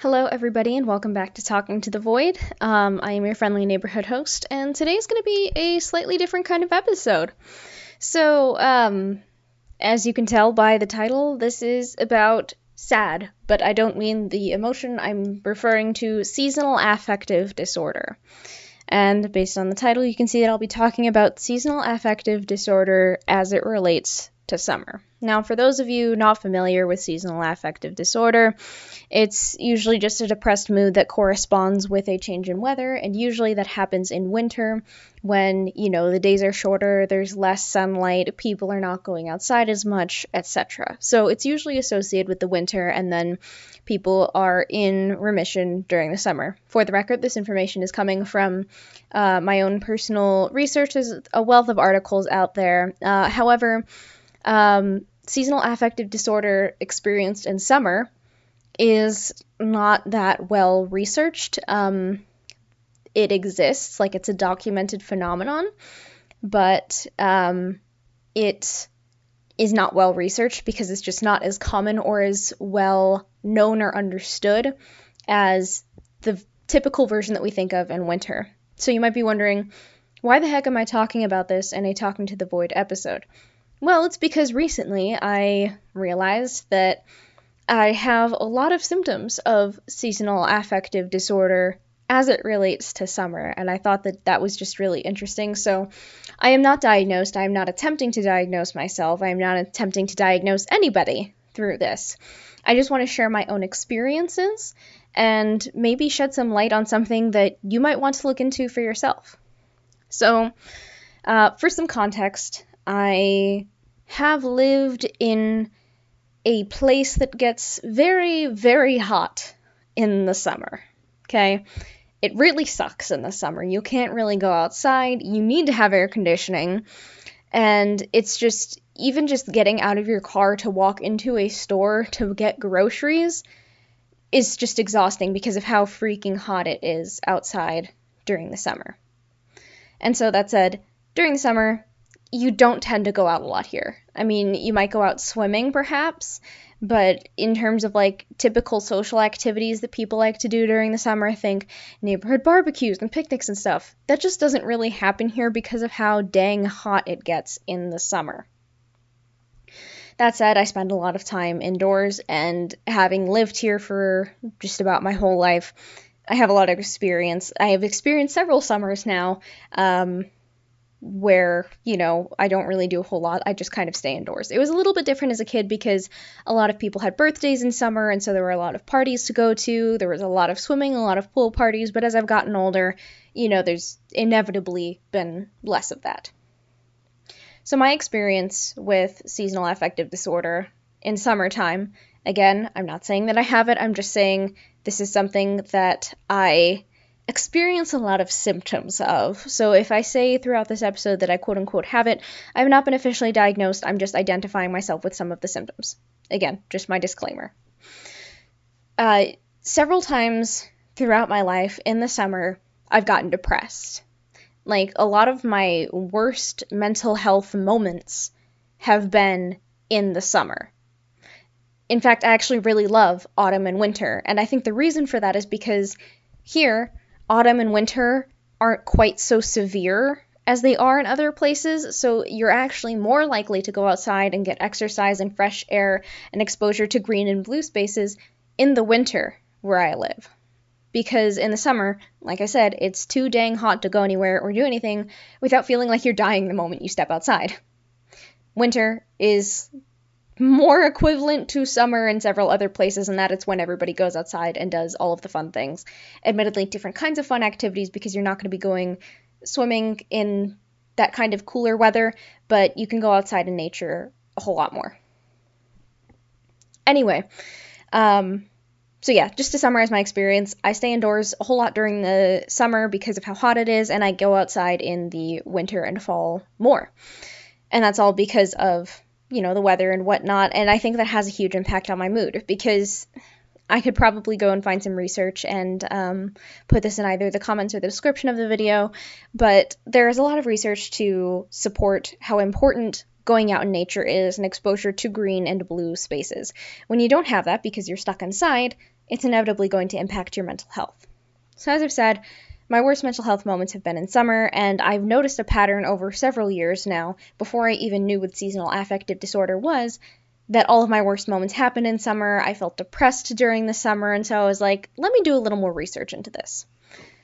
Hello, everybody, and welcome back to Talking to the Void. I am your friendly neighborhood host, and today's going to be a slightly different kind of episode. So, as you can tell by the title, this is about sad, but I don't mean the emotion, I'm referring to seasonal affective disorder. And based on the title, you can see that I'll be talking about seasonal affective disorder as it relates to summer. Now, for those of you not familiar with seasonal affective disorder, it's usually just a depressed mood that corresponds with a change in weather, and usually that happens in winter when, the days are shorter, there's less sunlight, people are not going outside as much, etc. So it's usually associated with the winter, and then people are in remission during the summer. For the record, this information is coming from my own personal research. There's a wealth of articles out there. However, seasonal affective disorder experienced in summer is not that well researched. It exists, like it's a documented phenomenon, but it is not well researched because it's just not as common or as well known or understood as the typical version that we think of in winter. So you might be wondering, why the heck am I talking about this in a Talking to the Void episode? Well, it's because recently I realized that I have a lot of symptoms of seasonal affective disorder as it relates to summer, and I thought that that was just really interesting. So I am not diagnosed. I am not attempting to diagnose myself. I am not attempting to diagnose anybody through this. I just want to share my own experiences and maybe shed some light on something that you might want to look into for yourself. So for some context, I have lived in a place that gets very, very hot in the summer, okay? It really sucks in the summer. You can't really go outside. You need to have air conditioning. And it's just, even just getting out of your car to walk into a store to get groceries is just exhausting because of how freaking hot it is outside during the summer. And so that said, during the summer, you don't tend to go out a lot here. I mean, you might go out swimming perhaps, but in terms of like typical social activities that people like to do during the summer, think neighborhood barbecues and picnics and stuff. That just doesn't really happen here because of how dang hot it gets in the summer. That said, I spend a lot of time indoors, and having lived here for just about my whole life, I have a lot of experience. I have experienced several summers now, where, I don't really do a whole lot. I just kind of stay indoors. It was a little bit different as a kid because a lot of people had birthdays in summer, and so there were a lot of parties to go to. There was a lot of swimming, a lot of pool parties, but as I've gotten older, there's inevitably been less of that. So my experience with seasonal affective disorder in summertime, again, I'm not saying that I have it, I'm just saying this is something that I experience a lot of symptoms of. So if I say throughout this episode that I quote-unquote have it, I have not been officially diagnosed. I'm just identifying myself with some of the symptoms. Again, just my disclaimer. Several times throughout my life in the summer, I've gotten depressed. Like, a lot of my worst mental health moments have been in the summer. In fact, I actually really love autumn and winter, and I think the reason for that is because here, autumn and winter aren't quite so severe as they are in other places, so you're actually more likely to go outside and get exercise and fresh air and exposure to green and blue spaces in the winter where I live. Because in the summer, like I said, it's too dang hot to go anywhere or do anything without feeling like you're dying the moment you step outside. Winter is more equivalent to summer in several other places, and that it's when everybody goes outside and does all of the fun things. Admittedly, different kinds of fun activities because you're not going to be going swimming in that kind of cooler weather, but you can go outside in nature a whole lot more. Anyway, so yeah, just to summarize my experience, I stay indoors a whole lot during the summer because of how hot it is, and I go outside in the winter and fall more. And that's all because of the weather and whatnot, and I think that has a huge impact on my mood, because I could probably go and find some research and put this in either the comments or the description of the video, but there is a lot of research to support how important going out in nature is and exposure to green and blue spaces. When you don't have that because you're stuck inside, it's inevitably going to impact your mental health. So as I've said, my worst mental health moments have been in summer, and I've noticed a pattern over several years now, before I even knew what seasonal affective disorder was, that all of my worst moments happened in summer. I felt depressed during the summer, and so I was like, let me do a little more research into this.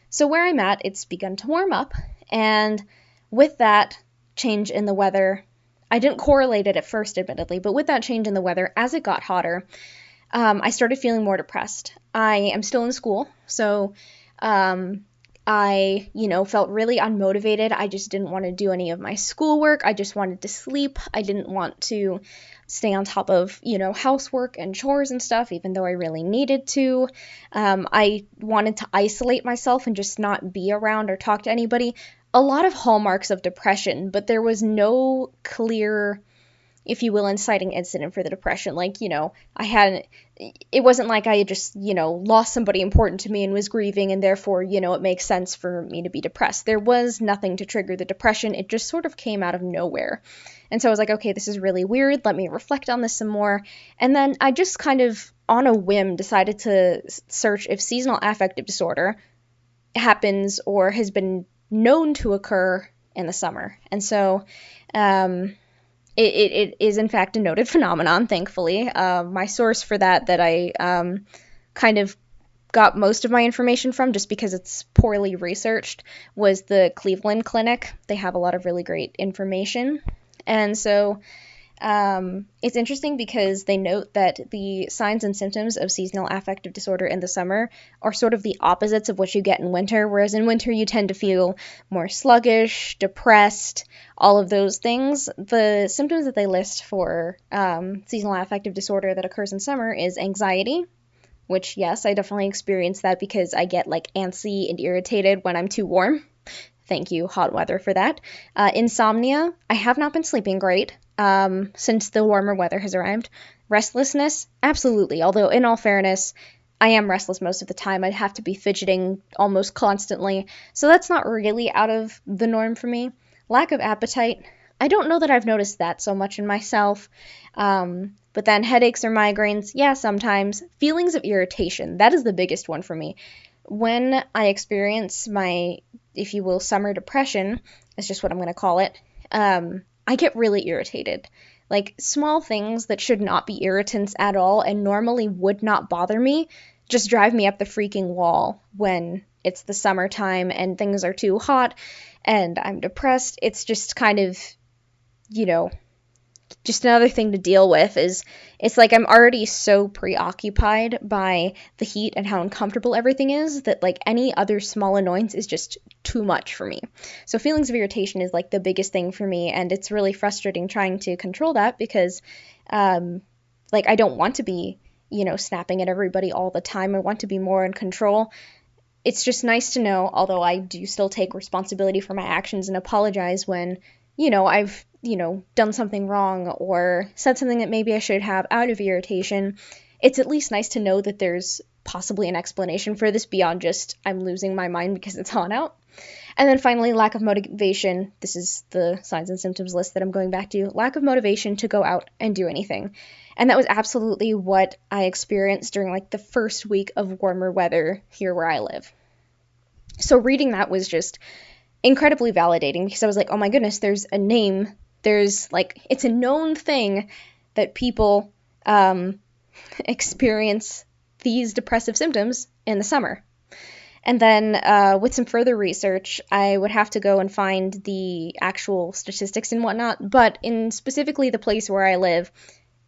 So where I'm at, it's begun to warm up, and with that change in the weather, I didn't correlate it at first, admittedly, but with that change in the weather, as it got hotter, I started feeling more depressed. I am still in school, so I, felt really unmotivated. I just didn't want to do any of my schoolwork. I just wanted to sleep. I didn't want to stay on top of, housework and chores and stuff, even though I really needed to. I wanted to isolate myself and just not be around or talk to anybody. A lot of hallmarks of depression, but there was no clear, if you will, inciting incident for the depression. Like, it wasn't like I had just, lost somebody important to me and was grieving, and therefore, it makes sense for me to be depressed. There was nothing to trigger the depression. It just sort of came out of nowhere. And so I was like, okay, this is really weird. Let me reflect on this some more. And then I just kind of, on a whim, decided to search if seasonal affective disorder happens or has been known to occur in the summer. And so, it is, in fact, a noted phenomenon, thankfully. My source for that I kind of got most of my information from, just because it's poorly researched, was the Cleveland Clinic. They have a lot of really great information. And so it's interesting because they note that the signs and symptoms of seasonal affective disorder in the summer are sort of the opposites of what you get in winter, whereas in winter you tend to feel more sluggish, depressed, all of those things. The symptoms that they list for seasonal affective disorder that occurs in summer is anxiety, which, yes, I definitely experience that because I get antsy and irritated when I'm too warm. Thank you, hot weather, for that. Insomnia. I have not been sleeping great since the warmer weather has arrived. Restlessness. Absolutely. Although, in all fairness, I am restless most of the time. I'd have to be fidgeting almost constantly. So that's not really out of the norm for me. Lack of appetite. I don't know that I've noticed that so much in myself. But then headaches or migraines. Yeah, sometimes. Feelings of irritation. That is the biggest one for me. When I experience my, if you will, summer depression, is just what I'm going to call it, I get really irritated. Small things that should not be irritants at all and normally would not bother me just drive me up the freaking wall when it's the summertime and things are too hot and I'm depressed. It's just kind of, just another thing to deal with. It's like I'm already so preoccupied by the heat and how uncomfortable everything is that any other small annoyance is just too much for me. So feelings of irritation is the biggest thing for me, and it's really frustrating trying to control that because I don't want to be, snapping at everybody all the time. I want to be more in control. It's just nice to know, although I do still take responsibility for my actions and apologize when I've, done something wrong or said something that maybe I should have out of irritation. It's at least nice to know that there's possibly an explanation for this beyond just I'm losing my mind because it's hot out. And then finally, lack of motivation. This is the signs and symptoms list that I'm going back to. Lack of motivation to go out and do anything. And that was absolutely what I experienced during the first week of warmer weather here where I live. So reading that was just incredibly validating because I was like, oh my goodness, there's a name. There's it's a known thing that people experience these depressive symptoms in the summer. And then with some further research, I would have to go and find the actual statistics and whatnot. But in specifically the place where I live,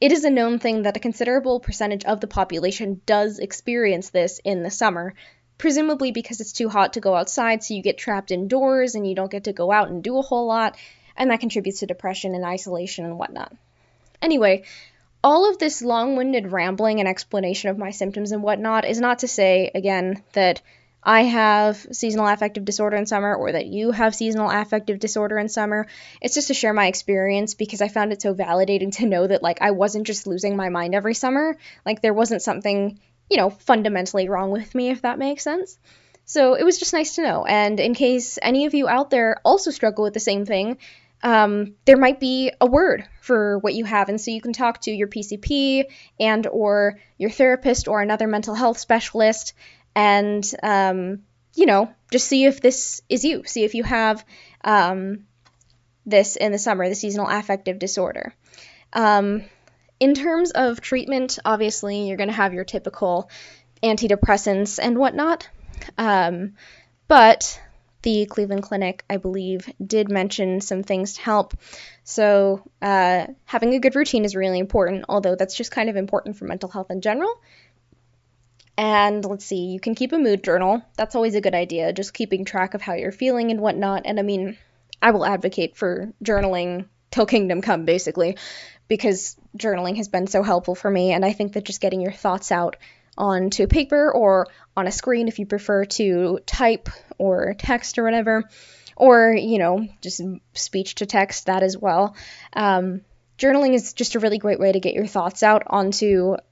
it is a known thing that a considerable percentage of the population does experience this in the summer. Presumably because it's too hot to go outside, so you get trapped indoors and you don't get to go out and do a whole lot, and that contributes to depression and isolation and whatnot. Anyway, all of this long-winded rambling and explanation of my symptoms and whatnot is not to say, again, that I have seasonal affective disorder in summer or that you have seasonal affective disorder in summer. It's just to share my experience because I found it so validating to know that I wasn't just losing my mind every summer. There wasn't something fundamentally wrong with me, if that makes sense. So it was just nice to know. And in case any of you out there also struggle with the same thing, there might be a word for what you have, and so you can talk to your PCP and or your therapist or another mental health specialist, and just see if this is you. See if you have this in the summer, the seasonal affective disorder. In terms of treatment, obviously you're going to have your typical antidepressants and whatnot, but the Cleveland Clinic, I believe, did mention some things to help. So having a good routine is really important, although that's just kind of important for mental health in general. And let's see, you can keep a mood journal. That's always a good idea, just keeping track of how you're feeling and whatnot. And I mean, I will advocate for journaling till kingdom come, basically, because journaling has been so helpful for me. And I think that just getting your thoughts out onto paper or on a screen if you prefer to type or text or whatever, or, just speech to text, that as well. Journaling is just a really great way to get your thoughts out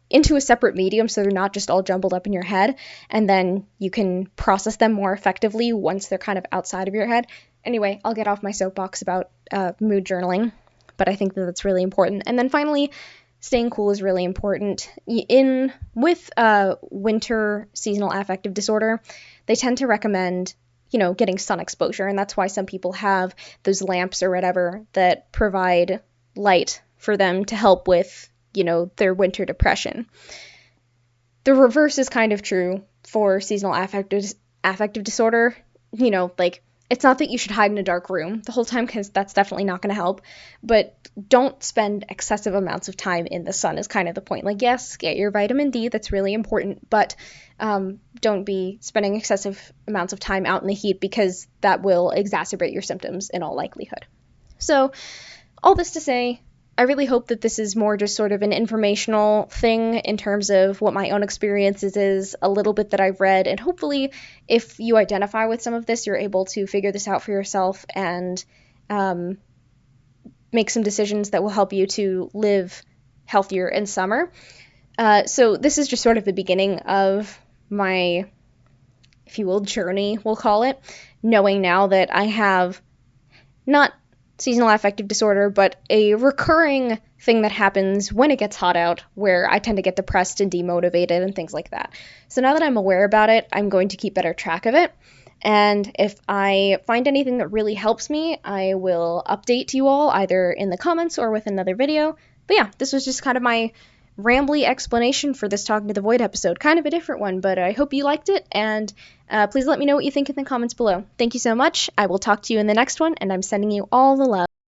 into a separate medium so they're not just all jumbled up in your head, and then you can process them more effectively once they're kind of outside of your head. Anyway, I'll get off my soapbox about mood journaling, but I think that that's really important. And then finally, staying cool is really important. With winter seasonal affective disorder, they tend to recommend, getting sun exposure, and that's why some people have those lamps or whatever that provide light for them to help with, their winter depression. The reverse is kind of true for seasonal affective disorder. It's not that you should hide in a dark room the whole time, because that's definitely not going to help, but don't spend excessive amounts of time in the sun is kind of the point. Yes, get your vitamin D, that's really important, but don't be spending excessive amounts of time out in the heat, because that will exacerbate your symptoms in all likelihood. So, all this to say, I really hope that this is more just sort of an informational thing in terms of what my own experiences is, a little bit that I've read, and hopefully if you identify with some of this, you're able to figure this out for yourself and make some decisions that will help you to live healthier in summer. So this is just sort of the beginning of my, if you will, journey, we'll call it, knowing now that I have not seasonal affective disorder, but a recurring thing that happens when it gets hot out, where I tend to get depressed and demotivated and things like that. So now that I'm aware about it, I'm going to keep better track of it. And if I find anything that really helps me, I will update you all either in the comments or with another video. But yeah, this was just kind of my rambly explanation for this Talking to the Void episode. Kind of a different one, but I hope you liked it, and please let me know what you think in the comments below. Thank you so much. I will talk to you in the next one, and I'm sending you all the love.